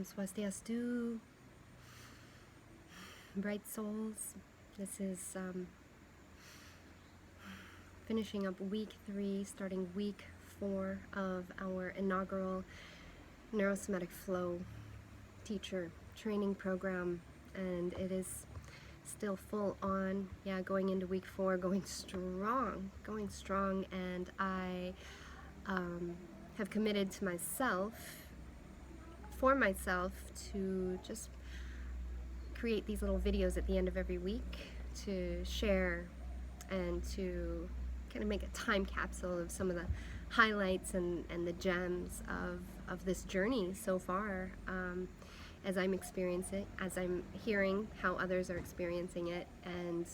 Swastiastu, bright souls. This is finishing up week 3, starting week 4 of our inaugural NeuroSomatic Flow teacher training program, and it is still full on. Yeah, going into week 4, going strong, and I have committed to myself, to just create these little videos at the end of every week to share and to kind of make a time capsule of some of the highlights and the gems of this journey so far, as I'm experiencing it, as I'm hearing how others are experiencing it, and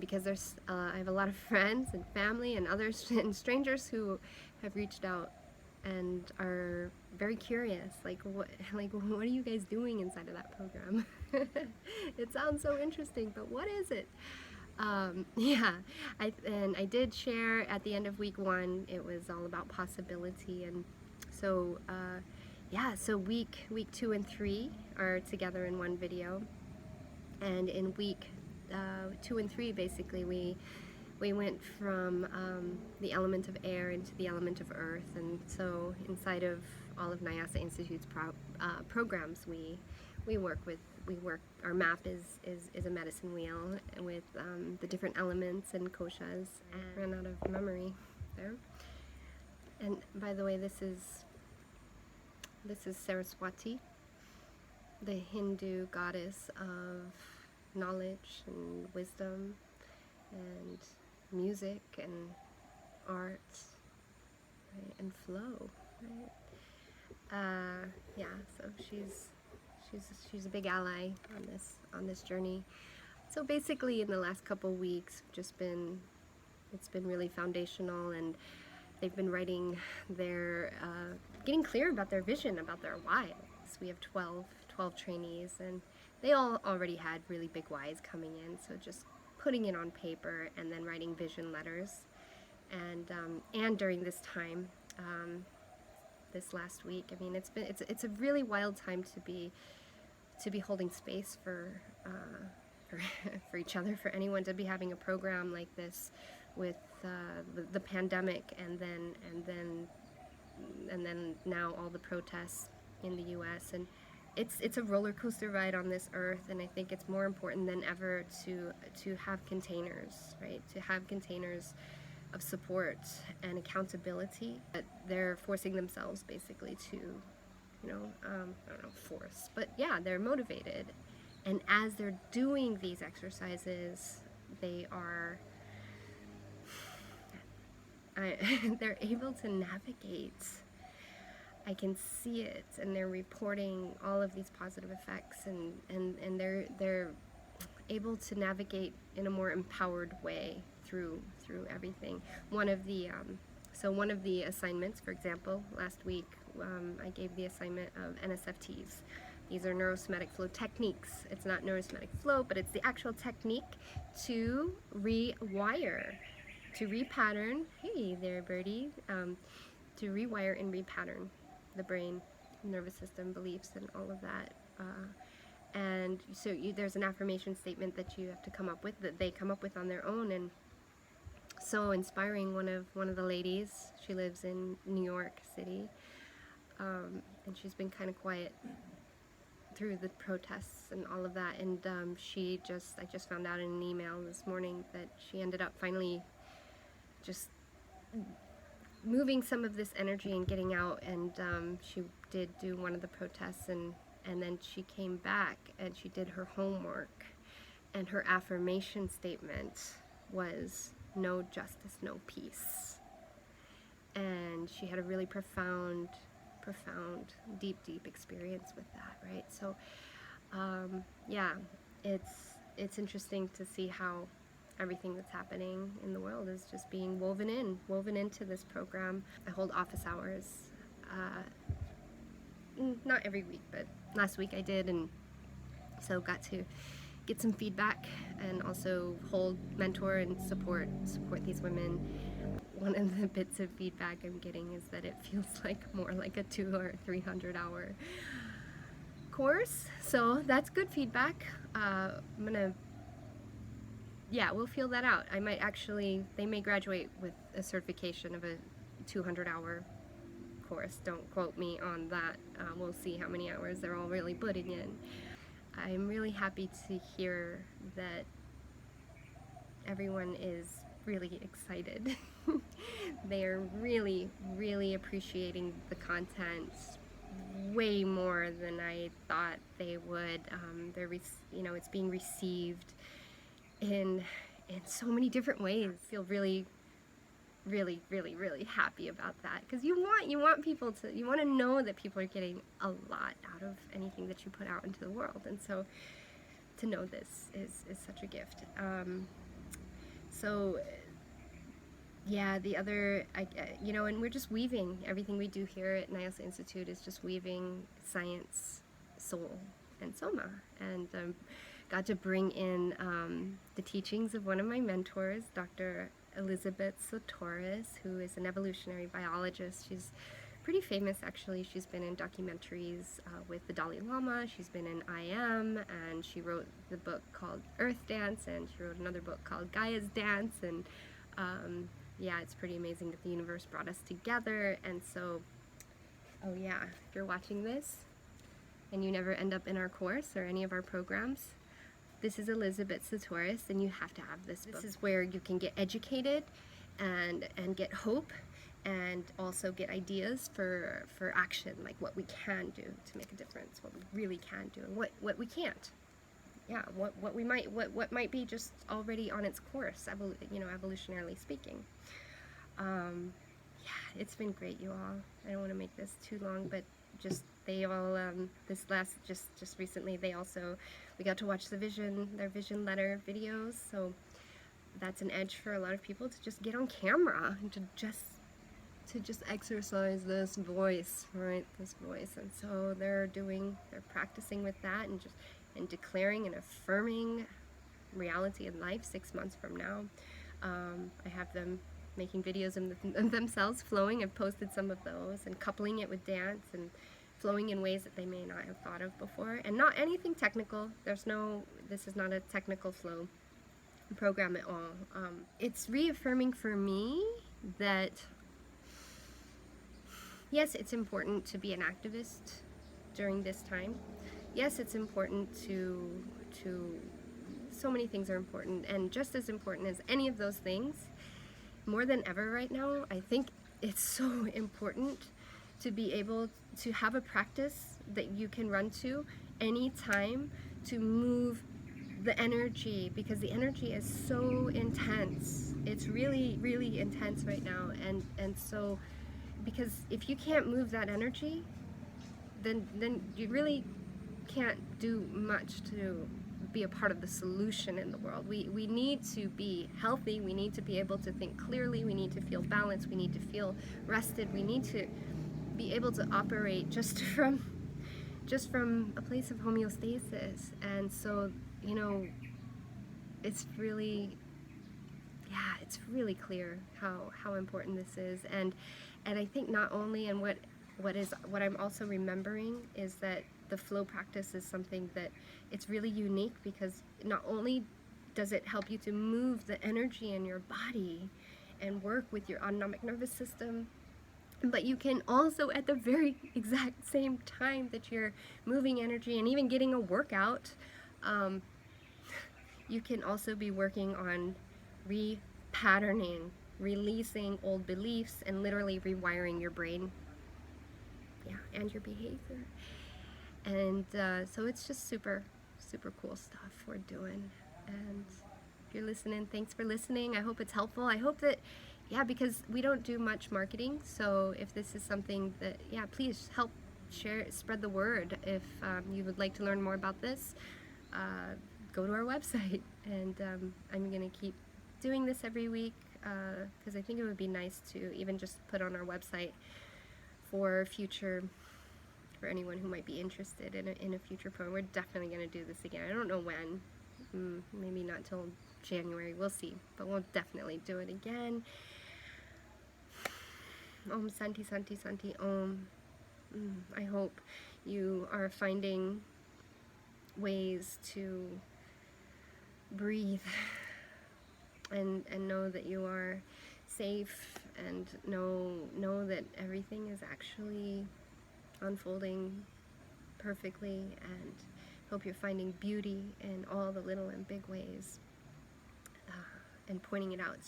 because there's I have a lot of friends and family and others and strangers who have reached out and are very curious, like what are you guys doing inside of that program? It sounds so interesting, but what is it? Yeah, I did share at the end of week 1. It was all about possibility, and so yeah, so week 2 and 3 are together in one video, and in week 2 and 3, basically we went from the element of air into the element of earth. And so inside of all of NaiAsa Institute's programs, we work, our map is a medicine wheel with the different elements and koshas. I ran out of memory there. And by the way, this is Saraswati, the Hindu goddess of knowledge and wisdom and music and art, right? And flow, right? Yeah, so she's a big ally on this journey. So basically, in the last couple weeks, it's been really foundational, and they've been writing their getting clear about their vision, about their why. So we have 12 trainees, and they all already had really big whys coming in, so just putting it on paper and then writing vision letters. And during this time, this last week, I mean, it's a really wild time to be holding space for each other, for anyone to be having a program like this with the pandemic, and then now all the protests in the U.S. and it's a roller coaster ride on this earth, and I think it's more important than ever to have containers, right? To have containers of support and accountability. But they're forcing themselves basically to, I don't know, force, but yeah, they're motivated. And as they're doing these exercises, they're able to navigate. I can see it, and they're reporting all of these positive effects, and they're able to navigate in a more empowered way through everything. One of the assignments, for example, last week, I gave the assignment of NSFTs. These are neurosomatic flow techniques. It's not neurosomatic flow, but it's the actual technique to rewire, to repattern. Hey there, birdie. To rewire and repattern the brain, nervous system, beliefs, and all of that. And so there's an affirmation statement that you have to come up with, that they come up with on their own, and so inspiring. One of the ladies, she lives in New York City, and she's been kind of quiet through the protests and all of that, and I just found out in an email this morning that she ended up finally just moving some of this energy and getting out, and she did do one of the protests, and then she came back and she did her homework, and her affirmation statement was no justice, no peace. And she had a really profound, deep experience with that, right? So yeah, it's interesting to see how everything that's happening in the world is just being woven into this program. I hold office hours, not every week, but last week I did, and so got to get some feedback and also mentor and support these women. One of the bits of feedback I'm getting is that it feels like more like a 200 or 300 hour course, so that's good feedback. We'll feel that out. I might actually, they may graduate with a certification of a 200-hour course. Don't quote me on that. We'll see how many hours they're all really putting in. I'm really happy to hear that everyone is really excited. They're really, really appreciating the content way more than I thought they would. It's being received in so many different ways. I feel really, really, really, really happy about that, because you want people to, you want to know that people are getting a lot out of anything that you put out into the world, and so to know this is such a gift. The other, and we're just weaving, everything we do here at NaiAsa Institute is just weaving science, soul, and soma, and got to bring in the teachings of one of my mentors, Dr. Elizabeth Sotoris, who is an evolutionary biologist. She's pretty famous, actually. She's been in documentaries with the Dalai Lama. She's been in IM, and she wrote the book called Earth Dance, and she wrote another book called Gaia's Dance, and it's pretty amazing that the universe brought us together. And so, if you're watching this and you never end up in our course or any of our programs, this is Elizabeth Sotoris, and you have to have this book. This is where you can get educated and get hope, and also get ideas for action, like what we can do to make a difference, what we really can do, and what we can't. What might be just already on its course, evolutionarily speaking. It's been great, you all. I don't want to make this too long, but they all, just recently, we got to watch their vision letter videos, so that's an edge for a lot of people, to just get on camera and to just exercise this voice, right, this voice. And so they're practicing with that, and declaring and affirming reality in life 6 months from now. I have them making videos of themselves flowing. I've posted some of those, and coupling it with dance and flowing in ways that they may not have thought of before, and not anything technical. This is not a technical flow program at all. It's reaffirming for me that, yes, it's important to be an activist during this time. Yes, it's important to so many things are important, and just as important as any of those things, more than ever right now, I think it's so important to be able to have a practice that you can run to anytime to move the energy, because the energy is so intense. It's really, really intense right now, and so, because if you can't move that energy, then you really can't do much to be a part of the solution in the world. We need to be healthy, we need to be able to think clearly, we need to feel balanced, we need to feel rested, we need to be able to operate just from a place of homeostasis. And so, it's really clear how important this is. And I think not only, and what I'm also remembering is that the flow practice is something that it's really unique, because not only does it help you to move the energy in your body and work with your autonomic nervous system, but you can also, at the very exact same time that you're moving energy and even getting a workout, you can also be working on repatterning, releasing old beliefs, and literally rewiring your brain, and your behavior. And so it's just super, super cool stuff we're doing. And if you're listening, thanks for listening. I hope it's helpful. I hope that, because we don't do much marketing, so if this is something that, please help share, spread the word. If you would like to learn more about this, go to our website. And I'm going to keep doing this every week, because I think it would be nice to even just put on our website for anyone who might be interested in a future program. We're definitely going to do this again. I don't know when. Maybe not till January. We'll see. But we'll definitely do it again. Om Santi Santi Santi Om. I hope you are finding ways to breathe and know that you are safe, and know that everything is actually unfolding perfectly, and hope you're finding beauty in all the little and big ways, and pointing it out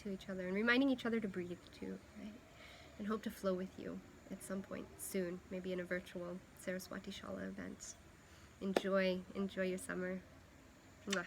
to each other, and reminding each other to breathe too, right? And hope to flow with you at some point soon, maybe in a virtual Saraswati Shala event. Enjoy your summer. Mwah.